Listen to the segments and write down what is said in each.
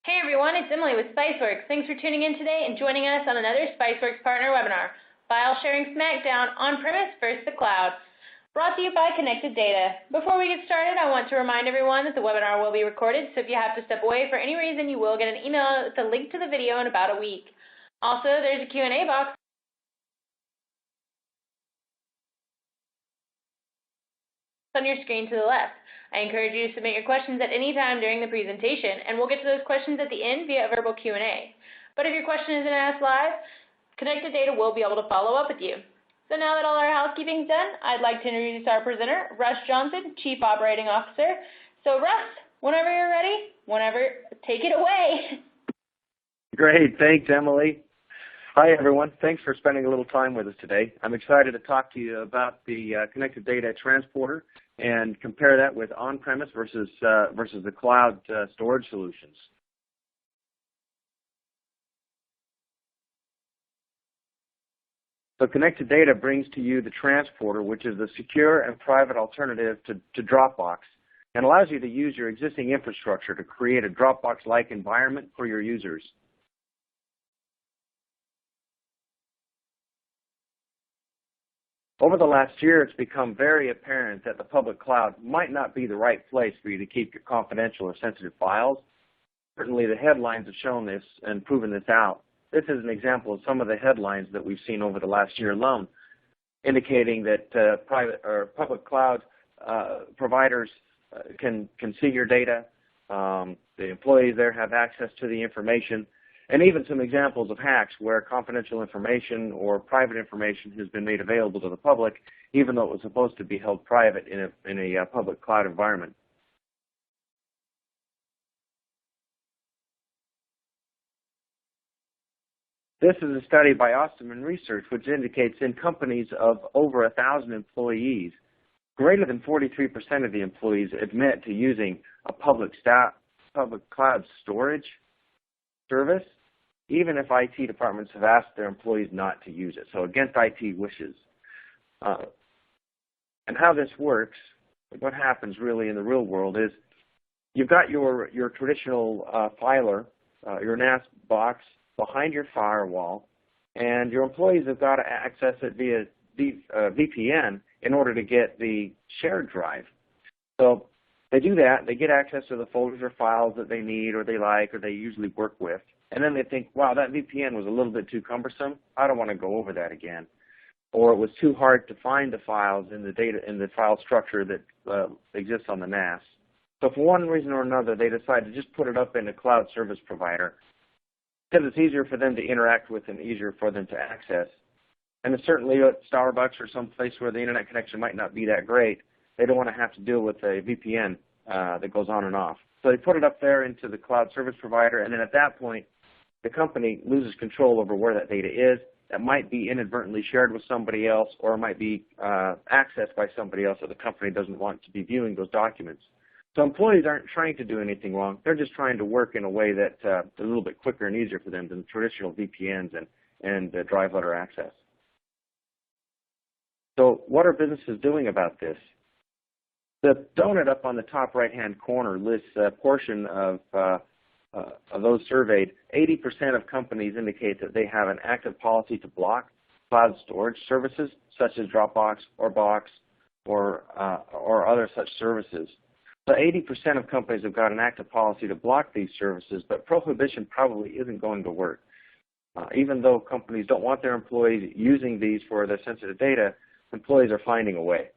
Hey everyone, it's Emily with Spiceworks. Thanks for tuning in today and joining us on another Spiceworks Partner Webinar, File Sharing Smackdown On-Premise versus the Cloud, brought to you by Connected Data. Before we get started, I want to remind everyone that the webinar will be recorded, so if you have to step away for any reason, you will get an email with a link to the video in about a week. Also, there's a Q&A box on your screen to the left. I encourage you to submit your questions at any time during the presentation, and we'll get to those questions at the end via verbal Q&A. But if your question isn't asked live, Connected Data will be able to follow up with you. So now that all our housekeeping's done, I'd like to introduce our presenter, Russ Johnson, Chief Operating Officer. So Russ, whenever you're ready, take it away. Great, thanks Emily. Hi everyone, thanks for spending a little time with us today. I'm excited to talk to you about the Connected Data Transporter and compare that with on-premise versus the cloud storage solutions. So Connected Data brings to you the Transporter, which is the secure and private alternative to Dropbox, and allows you to use your existing infrastructure to create a Dropbox-like environment for your users. Over the last year, it's become very apparent that the public cloud might not be the right place for you to keep your confidential or sensitive files. Certainly, the headlines have shown this and proven this out. This is an example of some of the headlines that we've seen over the last year alone, indicating that private or public cloud providers can see your data. The employees there have access to the information. And even some examples of hacks where confidential information or private information has been made available to the public, even though it was supposed to be held private in a public cloud environment. This is a study by Osterman Research, which indicates in companies of over 1,000 employees, greater than 43% of the employees admit to using a public cloud storage service, even if IT departments have asked their employees not to use it, so against IT wishes. And how this works, what happens really in the real world is you've got your traditional filer, your NAS box behind your firewall, and your employees have got to access it via VPN in order to get the shared drive. So they do that, they get access to the folders or files that they need or they like or they usually work with. And then they think, wow, that VPN was a little bit too cumbersome. I don't want to go over that again. Or it was too hard to find the files in the file structure that exists on the NAS. So for one reason or another, they decide to just put it up in a cloud service provider because it's easier for them to interact with and easier for them to access. And certainly at Starbucks or some place where the internet connection might not be that great, they don't want to have to deal with a VPN that goes on and off. So they put it up there into the cloud service provider, and then at that point, the company loses control over where that data is. That might be inadvertently shared with somebody else, or it might be accessed by somebody else that the company doesn't want to be viewing those documents. So employees aren't trying to do anything wrong. They're just trying to work in a way that's a little bit quicker and easier for them than traditional VPNs and drive letter access. So what are businesses doing about this? The donut up on the top right-hand corner lists a portion of those surveyed. 80% of companies indicate that they have an active policy to block cloud storage services such as Dropbox or Box or other such services. So 80% of companies have got an active policy to block these services, but prohibition probably isn't going to work. Even though companies don't want their employees using these for their sensitive data, employees are finding a way.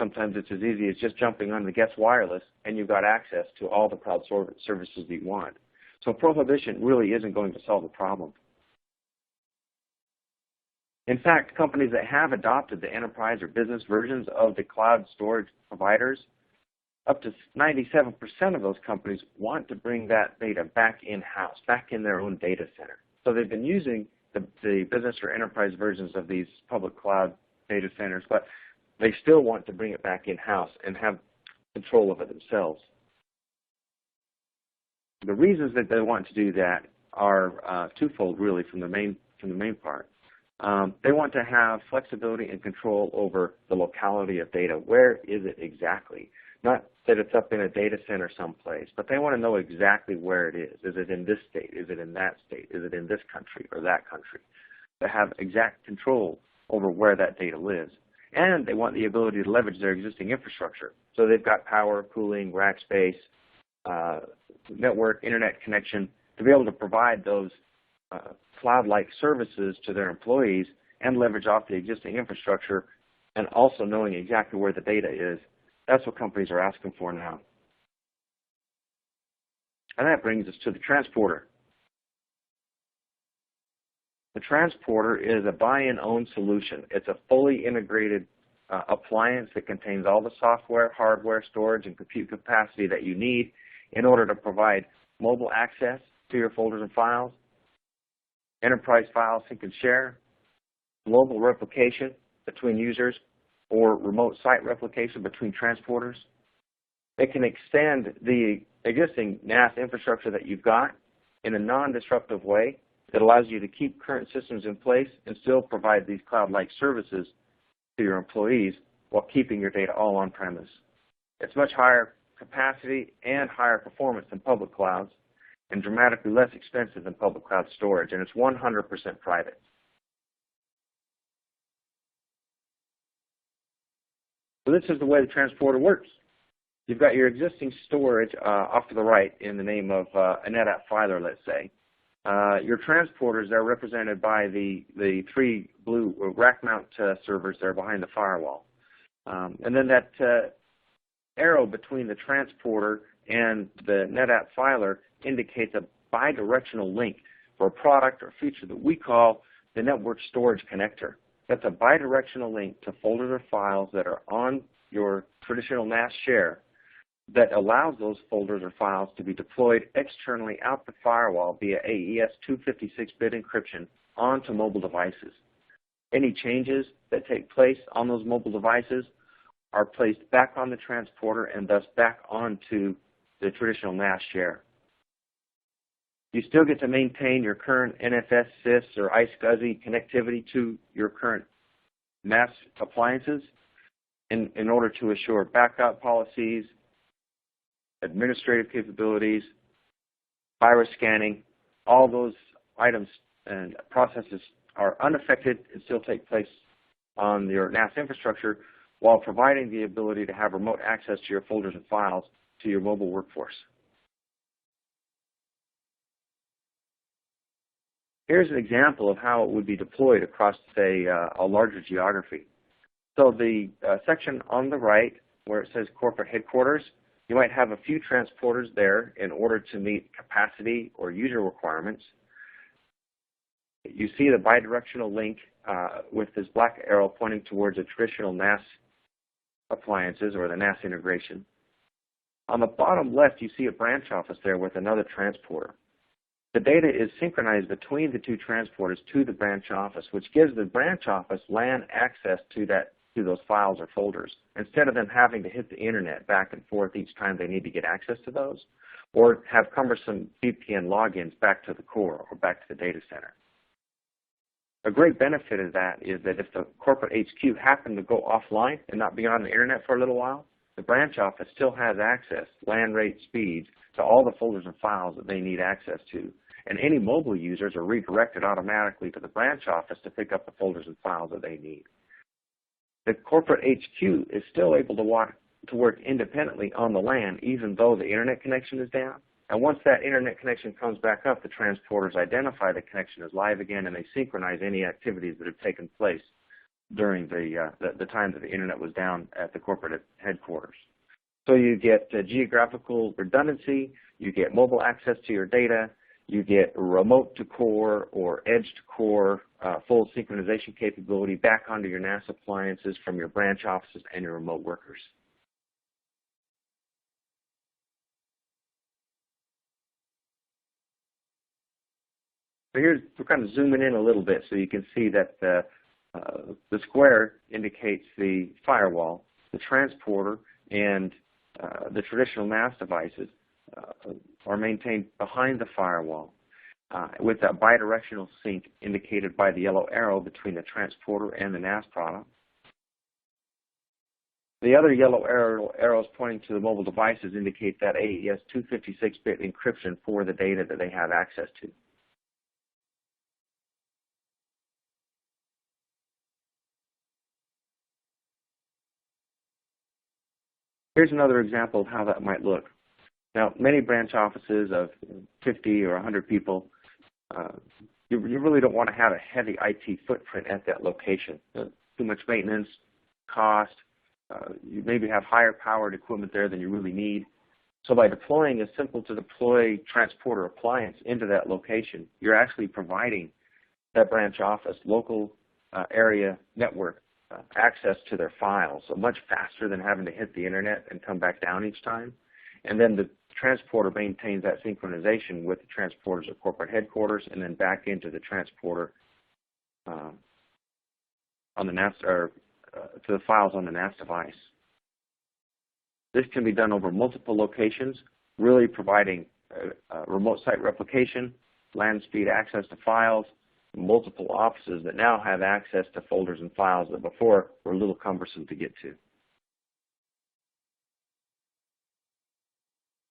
Sometimes it's as easy as just jumping on the guest wireless and you've got access to all the cloud services you want. So prohibition really isn't going to solve the problem. In fact, companies that have adopted the enterprise or business versions of the cloud storage providers, up to 97% of those companies want to bring that data back in-house, back in their own data center. So they've been using the business or enterprise versions of these public cloud data centers, but they still want to bring it back in-house and have control of it themselves. The reasons that they want to do that are twofold, really, from the main part. They want to have flexibility and control over the locality of data. Where is it exactly? Not that it's up in a data center someplace, but they want to know exactly where it is. Is it in this state? Is it in that state? Is it in this country or that country? They have exact control over where that data lives. And they want the ability to leverage their existing infrastructure. So they've got power, cooling, rack space, network, internet connection to be able to provide those cloud-like services to their employees and leverage off the existing infrastructure and also knowing exactly where the data is. That's what companies are asking for now. And that brings us to the transporter. The transporter is a buy-and-own solution. It's a fully integrated appliance that contains all the software, hardware, storage, and compute capacity that you need in order to provide mobile access to your folders and files, enterprise file sync and share, global replication between users, or remote site replication between transporters. It can extend the existing NAS infrastructure that you've got in a non-disruptive way that allows you to keep current systems in place and still provide these cloud-like services to your employees while keeping your data all on-premise. It's much higher capacity and higher performance than public clouds and dramatically less expensive than public cloud storage, and it's 100% private. So this is the way the transporter works. You've got your existing storage off to the right in the name of a NetApp filer, let's say. Your transporters are represented by the three blue rack mount servers there behind the firewall. And then that arrow between the transporter and the NetApp filer indicates a bidirectional link for a product or feature that we call the network storage connector. That's a bidirectional link to folders or files that are on your traditional NAS share that allows those folders or files to be deployed externally out the firewall via AES 256-bit encryption onto mobile devices. Any changes that take place on those mobile devices are placed back on the transporter and thus back onto the traditional NAS share. You still get to maintain your current NFS, SIS, or iSCSI connectivity to your current NAS appliances in order to assure backup policies, administrative capabilities, virus scanning. All those items and processes are unaffected and still take place on your NAS infrastructure while providing the ability to have remote access to your folders and files to your mobile workforce. Here's an example of how it would be deployed across, say, a larger geography. So the section on the right where it says corporate headquarters, you might have a few transporters there in order to meet capacity or user requirements. You see the bidirectional link with this black arrow pointing towards a traditional NAS appliances or the NAS integration. On the bottom left, you see a branch office there with another transporter. The data is synchronized between the two transporters to the branch office, which gives the branch office LAN access to those files or folders, instead of them having to hit the internet back and forth each time they need to get access to those, or have cumbersome VPN logins back to the core or back to the data center. A great benefit of that is that if the corporate HQ happened to go offline and not be on the internet for a little while, the branch office still has access, LAN rate speeds, to all the folders and files that they need access to. And any mobile users are redirected automatically to the branch office to pick up the folders and files that they need. The corporate HQ is still able to work independently on the LAN even though the internet connection is down. And once that internet connection comes back up, the transporters identify the connection as live again and they synchronize any activities that have taken place during the time that the internet was down at the corporate headquarters. So you get geographical redundancy, you get mobile access to your data, you get remote to core or edge to core full synchronization capability back onto your NAS appliances from your branch offices and your remote workers. So here's, we're kind of zooming in a little bit so you can see that the square indicates the firewall, the transporter, and the traditional NAS devices are maintained behind the firewall with that bidirectional sync indicated by the yellow arrow between the transporter and the NAS product. The other yellow arrows pointing to the mobile devices indicate that AES 256-bit encryption for the data that they have access to. Here's another example of how that might look. Now, many branch offices of 50 or 100 people, you really don't want to have a heavy IT footprint at that location. Too much maintenance, cost. You maybe have higher powered equipment there than you really need. So by deploying a simple to deploy transporter appliance into that location, you're actually providing that branch office local area network access to their files, so much faster than having to hit the internet and come back down each time. And then the transporter maintains that synchronization with the transporters at corporate headquarters and then back into the transporter on the NAS, or to the files on the NAS device. This can be done over multiple locations, really providing remote site replication, land speed access to files, multiple offices that now have access to folders and files that before were a little cumbersome to get to.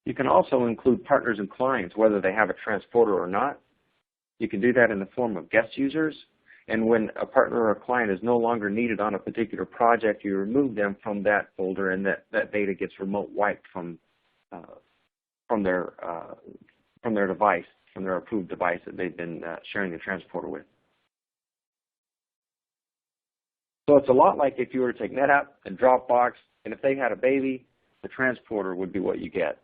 You can also include partners and clients, whether they have a transporter or not. You can do that in the form of guest users. And when a partner or a client is no longer needed on a particular project, you remove them from that folder, and that data gets remote wiped from their device, from their approved device that they've been sharing the transporter with. So it's a lot like if you were to take NetApp and Dropbox, and if they had a baby, the transporter would be what you get.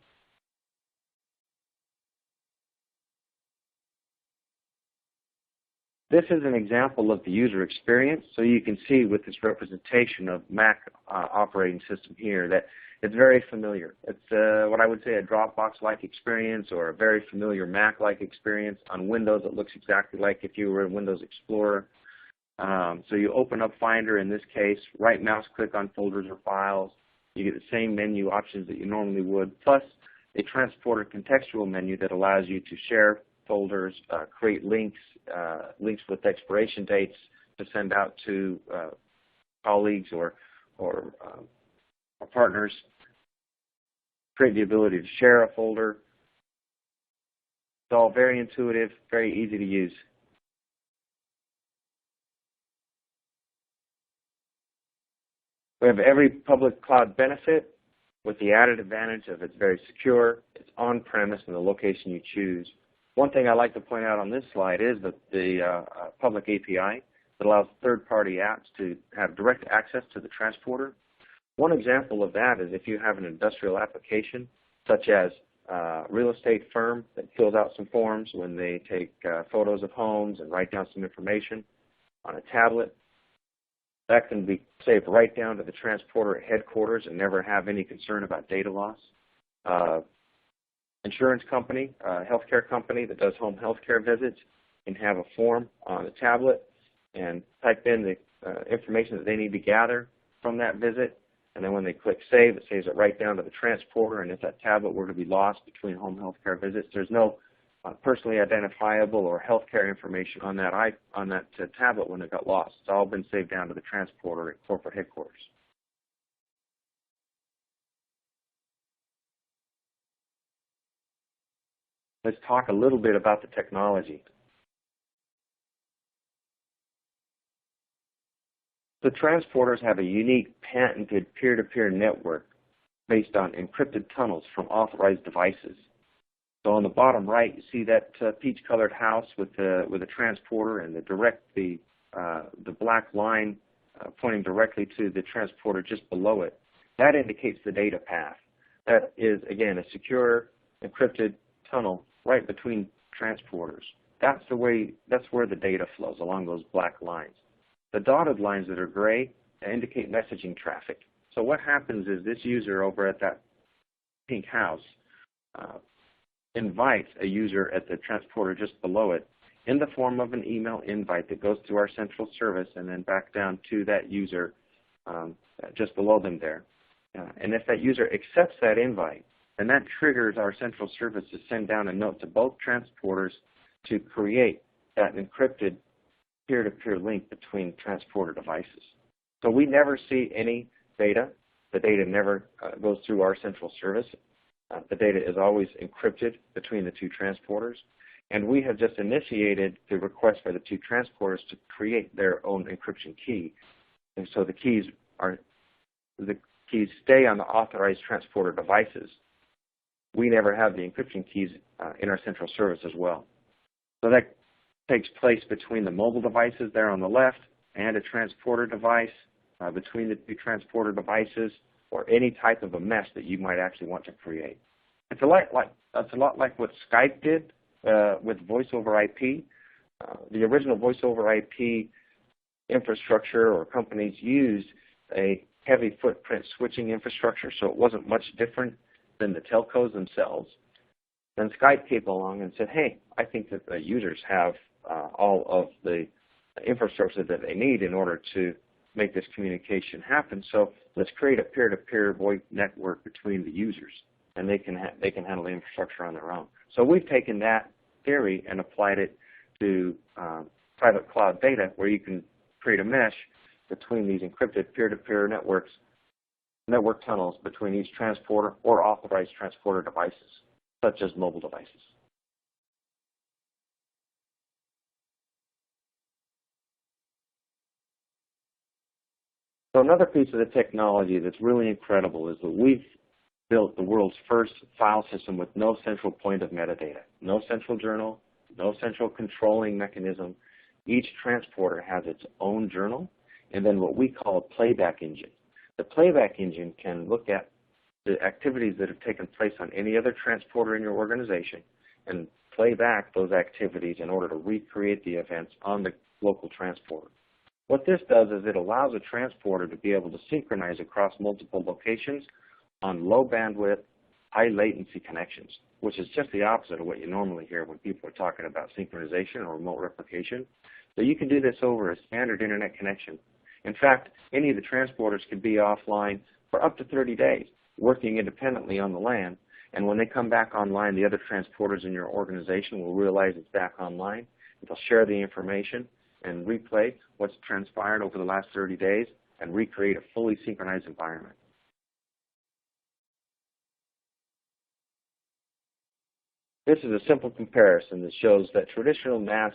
This is an example of the user experience. So you can see with this representation of Mac operating system here that it's very familiar. It's what I would say a Dropbox-like experience or a very familiar Mac-like experience. On Windows, it looks exactly like if you were in Windows Explorer. So you open up Finder in this case, right mouse click on folders or files. You get the same menu options that you normally would, plus a transporter contextual menu that allows you to share folders, create links, links with expiration dates to send out to colleagues or partners, create the ability to share a folder. It's all very intuitive, very easy to use. We have every public cloud benefit with the added advantage of it's very secure, it's on-premise in the location you choose. One thing I like to point out on this slide is that the public API that allows third-party apps to have direct access to the transporter. One example of that is if you have an industrial application, such as a real estate firm that fills out some forms when they take photos of homes and write down some information on a tablet. That can be saved right down to the transporter at headquarters and never have any concern about data loss. Insurance company, healthcare company that does home healthcare visits can have a form on the tablet and type in the information that they need to gather from that visit. And then when they click save, it saves it right down to the transporter. And if that tablet were to be lost between home healthcare visits, there's no personally identifiable or healthcare information on that tablet when it got lost. It's all been saved down to the transporter at corporate headquarters. Let's talk a little bit about the technology. The transporters have a unique patented peer-to-peer network based on encrypted tunnels from authorized devices. So on the bottom right, you see that peach-colored house with a transporter and the black line pointing directly to the transporter just below it. That indicates the data path. That is, again, a secure encrypted tunnel right between transporters. That's where the data flows, along those black lines. The dotted lines that are gray indicate messaging traffic. So what happens is this user over at that pink house invites a user at the transporter just below it in the form of an email invite that goes to our central service and then back down to that user just below them there. And if that user accepts that invite, then that triggers our central service to send down a note to both transporters to create that encrypted peer-to-peer link between transporter devices. So we never see any data. the data never goes through our central service. The data is always encrypted between the two transporters. And we have just initiated the request for the two transporters to create their own encryption key. And so the keys stay on the authorized transporter devices. We never have the encryption keys in our central service as well. So that takes place between the mobile devices there on the left and a transporter device, between the two transporter devices, or any type of a mesh that you might actually want to create. It's a lot like what Skype did with voice over IP. The original voice over IP infrastructure or companies used a heavy footprint switching infrastructure, so it wasn't much different than the telcos themselves. Then Skype came along and said, hey, I think that the users have all of the infrastructure that they need in order to make this communication happen, so let's create a peer-to-peer VoIP network between the users, and they can handle the infrastructure on their own. So we've taken that theory and applied it to private cloud data, where you can create a mesh between these encrypted peer-to-peer networks, network tunnels between each transporter or authorized transporter devices, such as mobile devices. So another piece of the technology that's really incredible is that we've built the world's first file system with no central point of metadata, no central journal, no central controlling mechanism. Each transporter has its own journal, and then what we call a playback engine. The playback engine can look at the activities that have taken place on any other transporter in your organization and play back those activities in order to recreate the events on the local transporter. What this does is it allows a transporter to be able to synchronize across multiple locations on low bandwidth, high latency connections, which is just the opposite of what you normally hear when people are talking about synchronization or remote replication. So you can do this over a standard internet connection. In fact, any of the transporters could be offline for up to 30 days, working independently on the LAN. And when they come back online, the other transporters in your organization will realize it's back online. They'll share the information and replay what's transpired over the last 30 days and recreate a fully synchronized environment. This is a simple comparison that shows that traditional NAS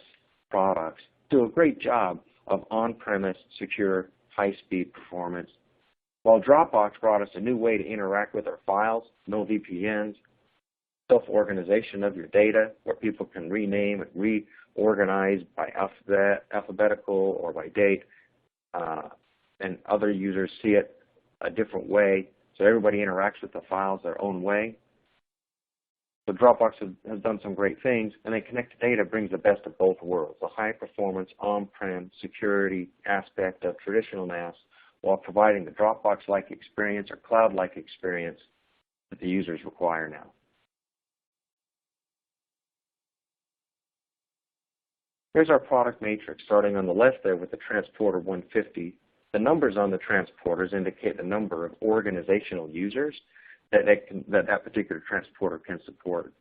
products do a great job of on-premise, secure, high-speed performance, while Dropbox brought us a new way to interact with our files, no VPNs, self-organization of your data, where people can rename and reorganize by alphabetical or by date, and other users see it a different way, so everybody interacts with the files their own way. So Dropbox has done some great things, and then Connected Data brings the best of both worlds, the high-performance, on-prem security aspect of traditional NAS, while providing the Dropbox-like experience or cloud-like experience that the users require now. Here's our product matrix, starting on the left there with the Transporter 150. The numbers on the transporters indicate the number of organizational users that particular transporter can support.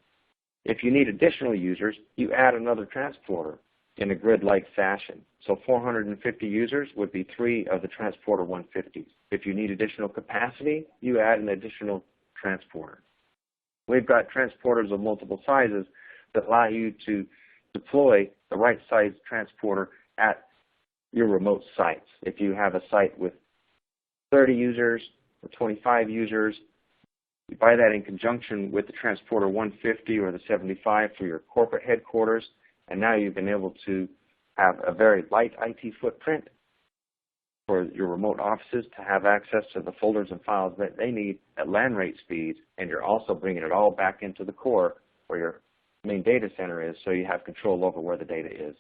If you need additional users, you add another transporter in a grid-like fashion. So 450 users would be 3 of the Transporter 150s. If you need additional capacity, you add an additional transporter. We've got transporters of multiple sizes that allow you to deploy the right size transporter at your remote sites. If you have a site with 30 users or 25 users, you buy that in conjunction with the Transporter 150 or the 75 for your corporate headquarters, and now you've been able to have a very light IT footprint for your remote offices to have access to the folders and files that they need at LAN rate speeds, and you're also bringing it all back into the core where your main data center is, so you have control over where the data is.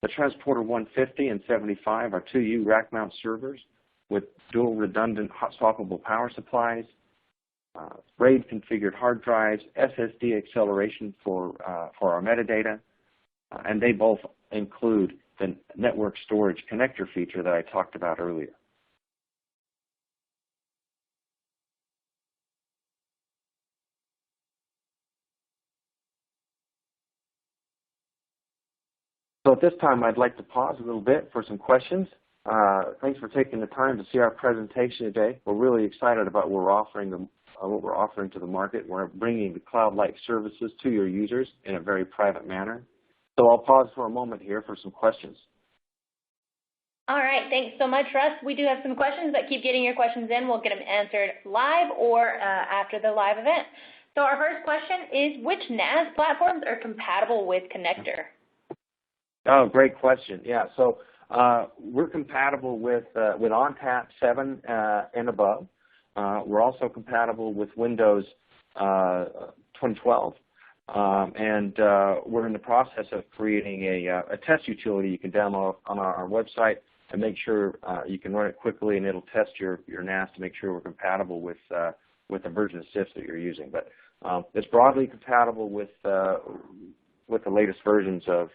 The Transporter 150 and 75 are 2U rack mount servers with dual redundant hot swappable power supplies, RAID configured hard drives, SSD acceleration for our metadata, and they both include the network storage connector feature that I talked about earlier. So at this time, I'd like to pause a little bit for some questions Thanks for taking the time to see our presentation today. We're really excited about what we're offering to the market. We're bringing the cloud-like services to your users in a very private manner. So I'll pause for a moment here for some questions. All right, thanks so much, Russ. We do have some questions, but keep getting your questions in. We'll get them answered live or after the live event. So our first question is, which NAS platforms are compatible with Connector? Oh, great question. Yeah, so we're compatible with ONTAP 7 and above. We're also compatible with Windows 2012. And we're in the process of creating a test utility you can download on our website and make sure you can run it quickly, and it'll test your NAS to make sure we're compatible with the version of CIFS that you're using. But it's broadly compatible with the latest versions of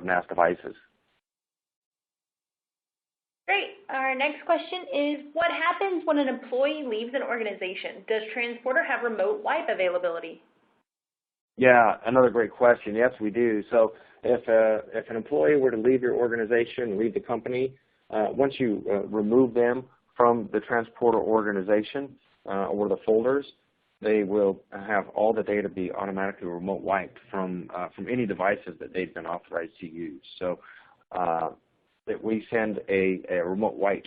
NAS devices. Great. Our next question is, what happens when an employee leaves an organization? Does Transporter have remote wipe availability? Yeah, another great question. Yes, we do. So if an employee were to leave your organization, leave the company, once you remove them from the Transporter organization or the folders, they will have all the data be automatically remote wiped from any devices that they've been authorized to use. So that we send a remote wipe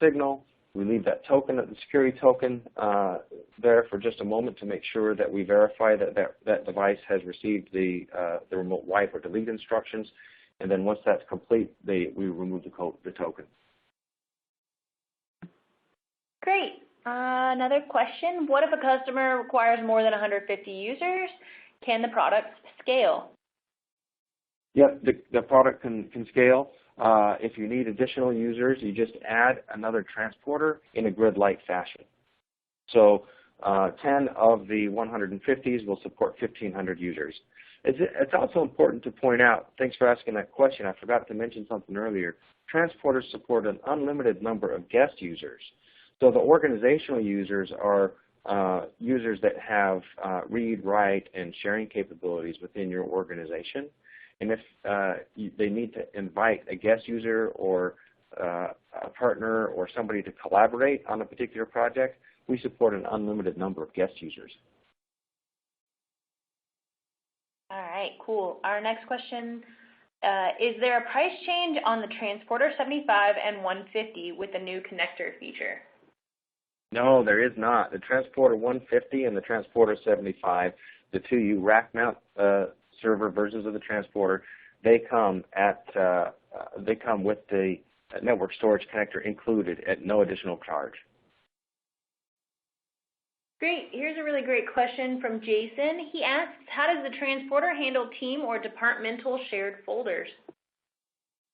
signal. We leave that token, the security token, there for just a moment to make sure that we verify that device has received the remote wipe or delete instructions. And then once that's complete, we remove the token. Great. Another question, what if a customer requires more than 150 users? Can the product scale? Yep, the product can scale. If you need additional users, you just add another transporter in a grid-like fashion. So 10 of the 150s will support 1,500 users. It's also important to point out, thanks for asking that question, I forgot to mention something earlier, transporters support an unlimited number of guest users. So the organizational users are users that have read, write, and sharing capabilities within your organization. And if they need to invite a guest user or a partner or somebody to collaborate on a particular project, we support an unlimited number of guest users. All right, cool. Our next question, is there a price change on the Transporter 75 and 150 with the new connector feature? No, there is not. The Transporter 150 and the Transporter 75, the 2U rack mount server versions of the Transporter, they come with the network storage connector included at no additional charge. Great. Here's a really great question from Jason. He asks, how does the Transporter handle team or departmental shared folders?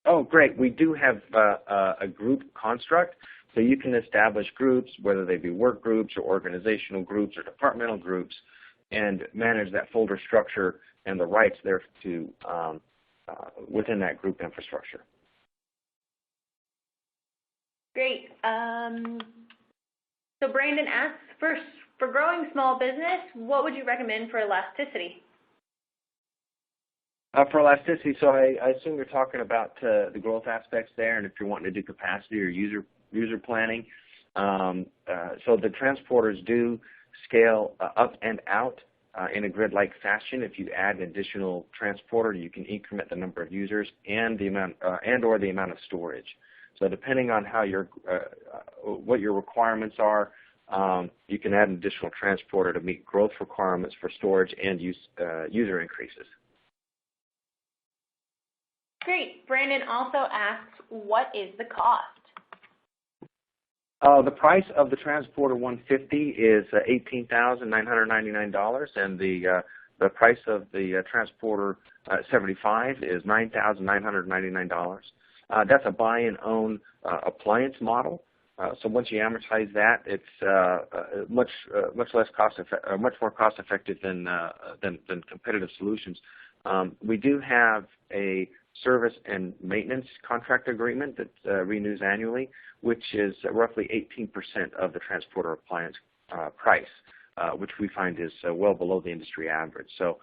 Oh, great. We do have a group construct, so you can establish groups, whether they be work groups or organizational groups or departmental groups, and manage that folder structure and the rights there to within that group infrastructure. Great. So Brandon asks, for growing small business, what would you recommend for elasticity? For elasticity, so I assume you're talking about the growth aspects there, and if you're wanting to do capacity or user planning. So the transporters do scale up and out in a grid-like fashion. If you add an additional transporter, you can increment the number of users and the amount or the amount of storage. So depending on how what your requirements are, you can add an additional transporter to meet growth requirements for storage and user increases. Great. Brandon also asks, what is the cost? The price of the Transporter 150 is $18,999, and the price of the Transporter 75 is $9,999. That's a buy and own appliance model. So once you amortize that, it's much more cost effective than competitive solutions. We do have a service and maintenance contract agreement that renews annually, which is roughly 18% of the Transporter appliance price, which we find is well below the industry average. So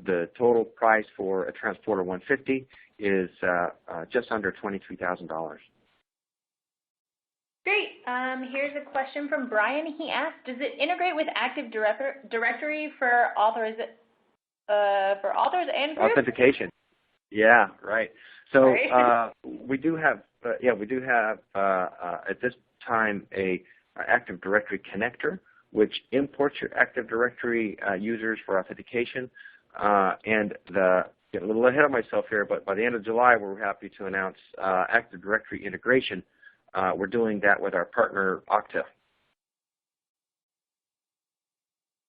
The total price for a transporter 150 is just under $23,000. Great. Here's a question from Brian. He asked, does it integrate with Active Directory for authors and groups? Authentication. Yeah, right. So we do have at this time a Active Directory connector, which imports your Active Directory users for authentication. And get a little ahead of myself here, but by the end of July, we're happy to announce Active Directory integration. We're doing that with our partner Okta.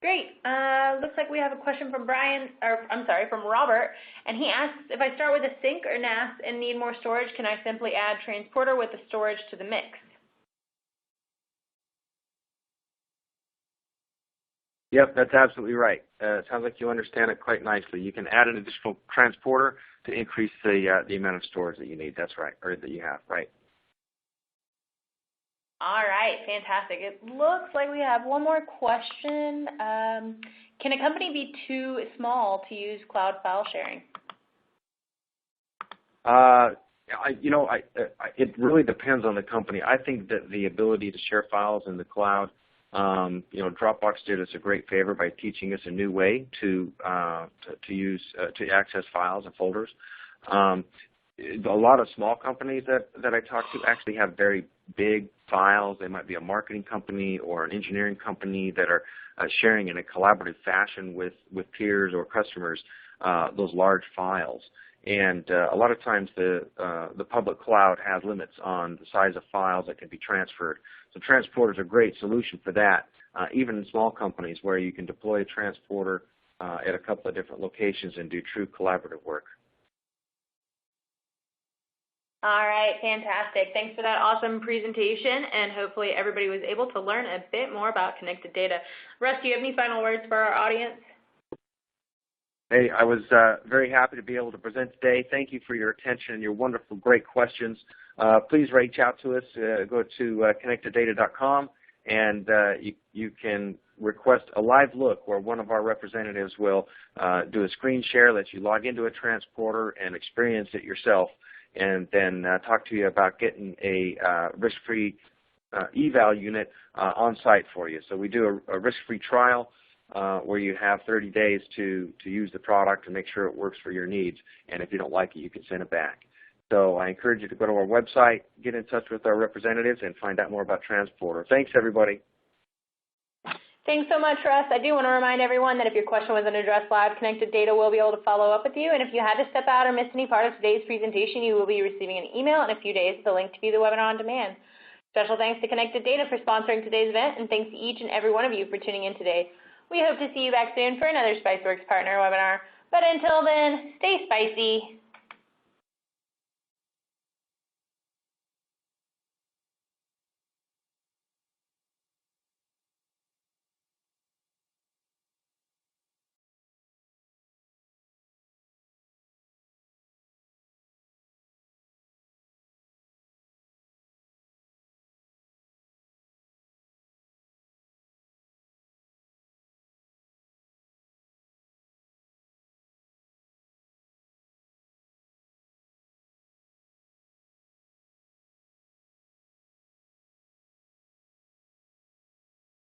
Great. Looks like we have a question from from Robert, and he asks, if I start with a sync or NAS and need more storage, can I simply add transporter with the storage to the mix? Yep, that's absolutely right. It sounds like you understand it quite nicely. You can add an additional transporter to increase the amount of storage that you need. That's right, or that you have, right? All right, fantastic. It looks like we have one more question. Can a company be too small to use cloud file sharing? It really depends on the company. I think that the ability to share files in the cloud, Dropbox did us a great favor by teaching us a new way to access files and folders. A lot of small companies that I talk to actually have very big files. They might be a marketing company or an engineering company that are sharing in a collaborative fashion with peers or customers those large files. And a lot of times the public cloud has limits on the size of files that can be transferred. So transporter is a great solution for that, even in small companies where you can deploy a transporter at a couple of different locations and do true collaborative work. All right, fantastic. Thanks for that awesome presentation, and hopefully everybody was able to learn a bit more about connected data. Russ, do you have any final words for our audience? Hey, I was very happy to be able to present today. Thank you for your attention and your wonderful, great questions. Please reach out to us. Go to connecteddata.com, and you can request a live look where one of our representatives will do a screen share, let you log into a transporter and experience it yourself, and then talk to you about getting a risk-free eval unit on site for you. So we do a risk-free trial where you have 30 days to use the product and make sure it works for your needs. And if you don't like it, you can send it back. So I encourage you to go to our website, get in touch with our representatives, and find out more about Transporter. Thanks, everybody. Thanks so much, Russ. I do want to remind everyone that if your question wasn't addressed live, Connected Data will be able to follow up with you. And if you had to step out or miss any part of today's presentation, you will be receiving an email in a few days with a link to view the webinar on demand. Special thanks to Connected Data for sponsoring today's event, and thanks to each and every one of you for tuning in today. We hope to see you back soon for another Spiceworks Partner webinar. But until then, stay spicy.